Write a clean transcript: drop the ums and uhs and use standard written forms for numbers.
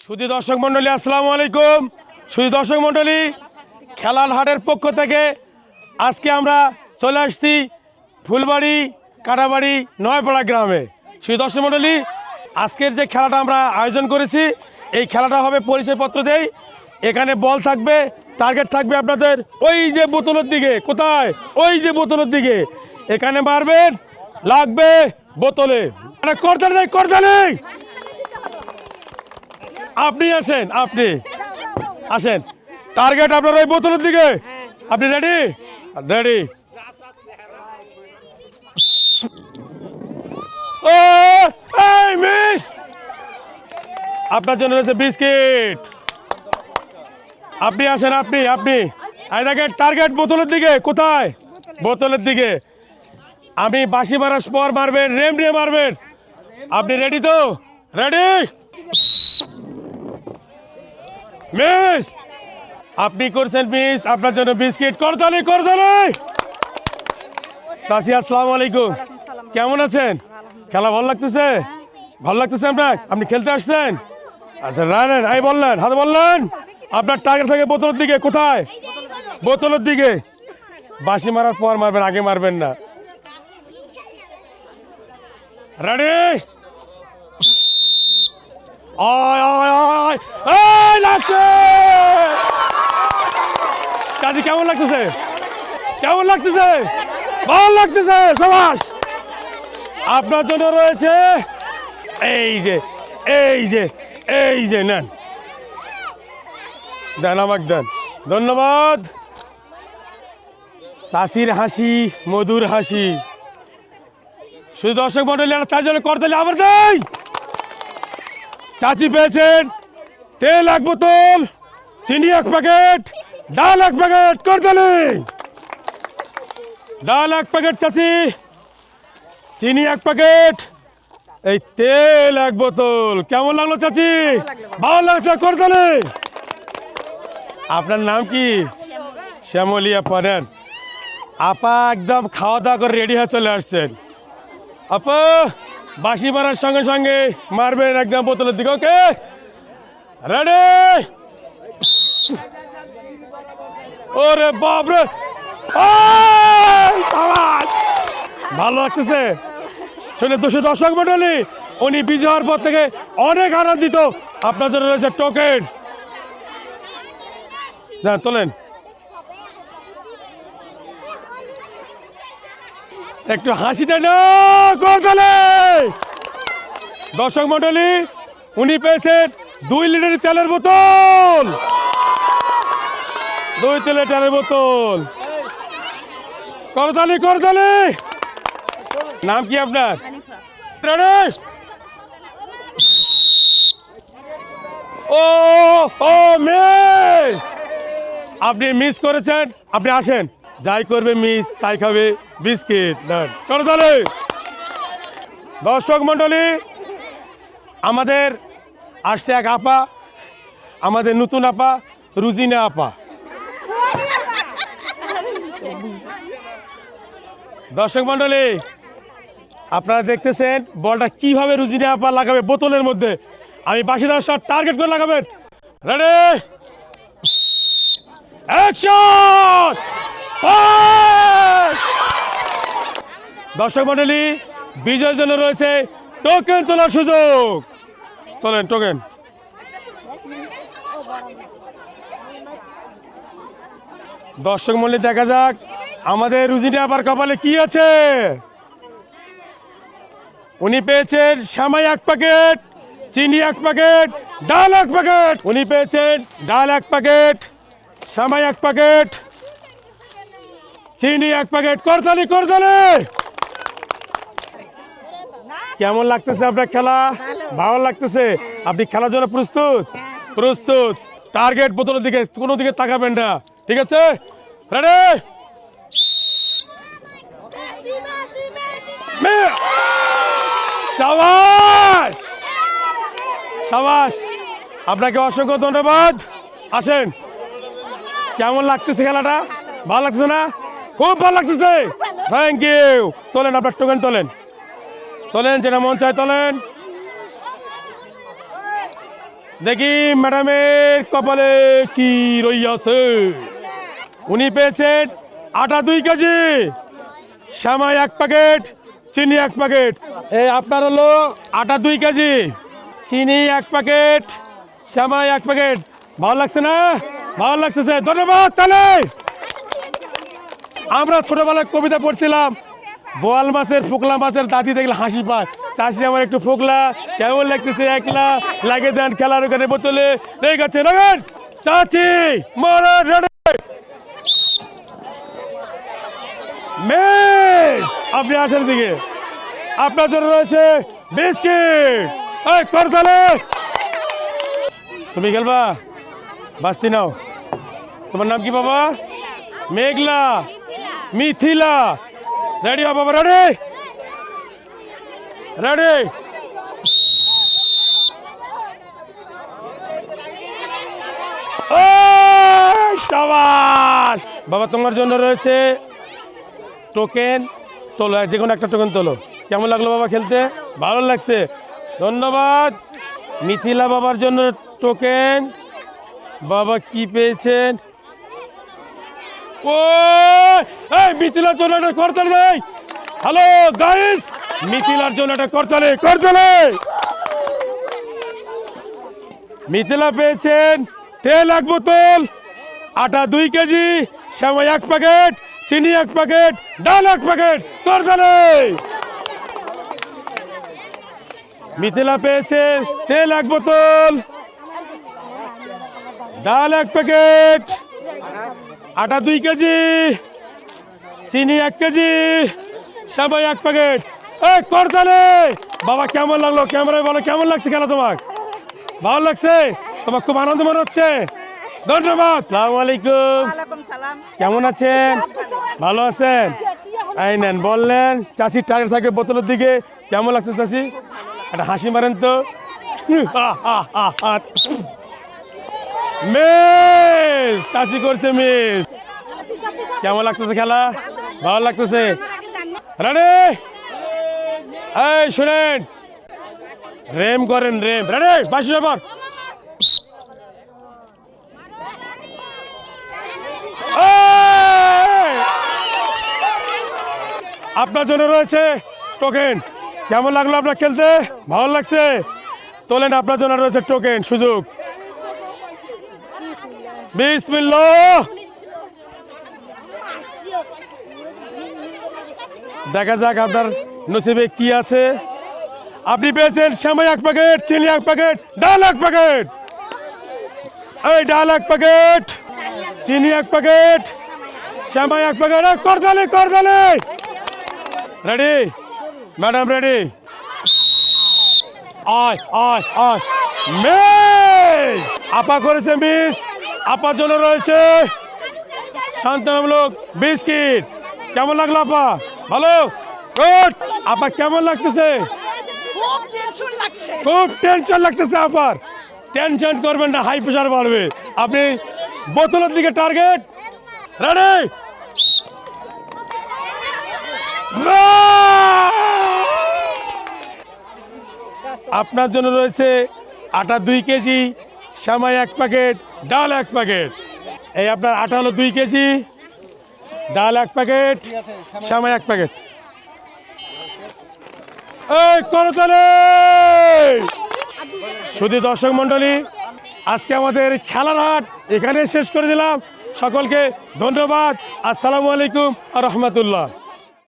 সুধী দর্শক মণ্ডলী আসসালামু আলাইকুম। সুধী দর্শক মণ্ডলী, খেলার হাটের পক্ষ থেকে আজকে আমরা চলে আসছি ফুলবাড়ি কাটাবাড়ি নয়পাড়া গ্রামে। সুধী দর্শক মণ্ডলী, আজকের যে খেলাটা আমরা আয়োজন করেছি, এই খেলাটা হবে পরিচয়পত্র দেই। এখানে বল থাকবে, টার্গেট থাকবে আপনাদের ওই যে বোতলের দিকে। কোথায়? ওই যে বোতলের দিকে। এখানে মারবেন, লাগবে বোতলে। করতালি নেই, করতালি। আপনি আসেন, আপনি আসেন। টার্গেট আপনার ওই বোতলের দিকে। আপনি রেডি? রেডি। ও এই মিস, আপনার জন্য রয়েছে বিস্কিট। আপনি আসেন, আপনি আপনি এই দেখেন টার্গেট বোতলের দিকে। কোথায়? বোতলের দিকে। আমি বাঁশি মারার পর মারবেন, রেম রে মারবেন। আপনি রেডি তো? রেডি। মিস, আপনি করছেন মিস, আপনার জন্য বিস্কিট। করতালি, করতালি। চাচি আসসালামু আলাইকুম, কেমন আছেন? খেলা ভালো লাগতেছে? ভালো লাগতেছে আপনার? আপনি খেলতে আসছেন? আচ্ছা রানেন, এই বললেন, হাতে বললেন। আপনার টার্গেট থাকে বোতলের দিকে। কোথায়? বোতলের দিকে। বাঁশি মারার পর মারবেন, আগে মারবেন না। রেডি। লাগছে। চাচি কেমন লাগতেছে? কেমন লাগতেছে? ভালো লাগতেছে। সবাস। আপনার জন্য রয়েছে এই যে, এই যে, এই যে নেন, দেন আমাকে দেন। ধন্যবাদ। চাষির হাসি মধুর হাসি। শুধু দর্শক মন্ডলী চারজনে করতালি আবার দেয়। চাচি পেয়েছেন তেল 1 বোতল, চিনি 1 প্যাকেট, ডাল 1 প্যাকেট। করতালি। ডাল 1 প্যাকেট চাচি, চিনি 1 প্যাকেট, এই তেল 1 বোতল। কেমন লাগলো চাচি? ভালো লাগছে। করতালি। আপনার নাম কি? শ্যামলিয়া পড়েন। আপা একদম খাওয়া দাওয়া করে রেডি হয়ে চলে আসছেন। আপা বাঁশি মারার সঙ্গে সঙ্গে মারবেন একদম বোতলের দিকে। Okay ready. ওরে বাপরে, ভালো লাগতেছে শুনে। দর্শক মন্ডলী, উনি বিজয় হওয়ার পর থেকে অনেক আনন্দিত। আপনার জন্য রয়েছে টোকেন। যান তোলেন। একটু হাসিটা না করতালে। দর্শক মন্ডলী, উনি পেয়েছেন 2 লিটার তেলের বোতল। 2 লিটারের বোতল। করতালি, করতালি। নাম কি আপনার? ও ও মিস, আপনি মিস করেছেন। আপনি আসেন, যাই করবে মিস তাই খাবে বিস্কিট। করতালি। দর্শক মন্ডলী, আমাদের আসছে এক আপা, আমাদের নতুন আপা রুজিনা আপা। দর্শক মন্ডলী, আপনারা দেখতেছেন বলটা কিভাবে রুজিনা আপা লাগাবে বোতলের মধ্যে। আমি বাঁশি দেওয়ার শট টার্গেট করে লাগাবেন। Ready action. দর্শক মন্ডলী, বিজয়ের জন্য রয়েছে টোকেন তোলার সুযোগ। তোলেন টোকেন। দর্শক মন্ডলী, দেখা যাক আমাদের রুজিনা আবার কপালে কি আছে। উনি পেয়েছেন সেমাই 1 প্যাকেট, চিনি 1 প্যাকেট, ডাল 1 প্যাকেট। উনি পেয়েছেন ডাল 1 প্যাকেট, সেমাই 1 প্যাকেট, চিনি 1 প্যাকেট। করতালি, করতালি। কেমন লাগতেছে আপনার খেলা? ভালো লাগতেছে? আপনি খেলার জন্য প্রস্তুত? প্রস্তুত। টার্গেট বোতলের দিকে, কোনো দিকে তাকাবেন না, ঠিক আছে? রেডি। সাবাস, সাবাস। আপনাকে অসংখ্য ধন্যবাদ। আসেন। কেমন লাগতেছে খেলাটা? ভালো লাগতেছে না? খুব ভালো লাগতেছে। Thank you. তোলেন আপনার টোকেন, তোলেন তোলেন, যেটা মন চায় তোলেন। দেখি ম্যাডামের কপালে কি রইয়াছে। উনি পেয়েছেন আটা 2 কেজি, শ্যামাই 1 প্যাকেট, চিনি 1 প্যাকেট। এই আপনার হলো আটা 2 কেজি, চিনি 1 প্যাকেট, শ্যামাই 1 প্যাকেট। ভালো লাগছে না? ভালো লাগতেছে, ধন্যবাদ। তাহলে আমরা ছোটবেলায় কবিতা পড়ছিলাম, বোয়াল মাছের ফোকলা মাছের দাঁতি দেখলে হাসি পায়। চাষি আমার একটু ফোকলা, কেমন লাগতেছে একলা, লাগে দেন খেলার ওখানে বোতলে রেগে গেছে। রাখেন চাচি মরা রেডি। মেস আপনি আসেন দিকে, আপনার জন্য রয়েছে বিস্কিট। এই কর তাহলে, তুমি খেলবা? বাস্তি নাও। তোমার নাম কি বাবা? মেঘলা, মিথিলা। রেডি বাবা, রেডি রেডি। শাবাশ বাবা, তোমার জন্য রয়েছে টোকেন। তোলো, যে কোনো একটা টোকেন তোলো। কেমন লাগলো বাবা খেলতে? ভালো লাগছে, ধন্যবাদ। মিথিলা বাবার জন্য টোকেন। বাবা কি পেয়েছেন? ও এই মিথিলার জন্য একটা করতালি দেই। হ্যালো গাইস, মিথিলার জন্য একটা করতালি, করতালি। মিথিলা পেয়েছেন তেল 1 বোতল, আটা 2 কেজি, শ্যামাই 1 প্যাকেট, চিনি 1 প্যাকেট, ডাল 1 প্যাকেট। করতালি। মিথিলা পেয়েছে তেল 1 বোতল, ডাল 1 প্যাকেট, আটা 2 কেজি, চিনি 1 কেজি, শ্যামাই 1 প্যাকেট। এই করতালি। বাবা কেমন লাগলো? ক্যামেরায় বলো কেমন লাগছে খেলা তোমার? ভালো লাগছে? তোমার খুব আনন্দ মনে হচ্ছে? ধন্যবাদ। আসসালামু আলাইকুম। কেমন আছেন? ভালো আছেন? এই নেন, বললেন চাষির টার্গেট থাকে বোতলের দিকে। কেমন লাগছে চাষি? একটা হাসি মারেন তো। মিস চাষি করছে মিস। কেমন লাগতেছে খেলা? ভালো লাগতেছে? রেডি? এই শুনেন, রেম করেন, রেম। রেডি? 22 নম্বর। আপনার জন্য রয়েছে টোকেন। কেমন লাগলো আপনার খেলতে? ভালো লাগছে? তোলেন, আপনার জন্য রয়েছে টোকেন, সুযোগ। বিসমিল্লাহ। দেখা যাক আপনার নসিবে কি আছে। আপনি পেয়েছেন শ্যামাই 1 প্যাকেট, চিনি 1 প্যাকেট, ডাল 1 প্যাকেট। এই ডাল 1 প্যাকেট, চিনি 1 প্যাকেট, শ্যামাই 1 প্যাকেট। করতালি, করতালি। Ready madam, ready? আয় আয় আয়। মিস আপা করেছে মিস। আপার জন্য রয়েছে শান্তনামূলক বিস্কিট। কেমন লাগলো আপা? ভালো, গুড। আপা কেমন লাগতেছে? খুব টেনশন লাগতেছে আপার। টেনশন করবেন না, হাই প্রেশার বাড়বে। আপনি বোতলের দিকে টার্গেট। রেডি? আপনার জন্য রয়েছে আটা 2 কেজি, শ্যামাই 1 প্যাকেট, ডাল 1 প্যাকেট। এই আপনার আটা হলো 2 কেজি, ডাল 1 প্যাকেট, শ্যামাই 1 প্যাকেট। এই করতালি। শুধু দর্শক মণ্ডলী, আজকে আমাদের খেলার হাট এখানে শেষ করে দিলাম। সকলকে ধন্যবাদ। আসসালামু আলাইকুম ওয়া রাহমাতুল্লাহ।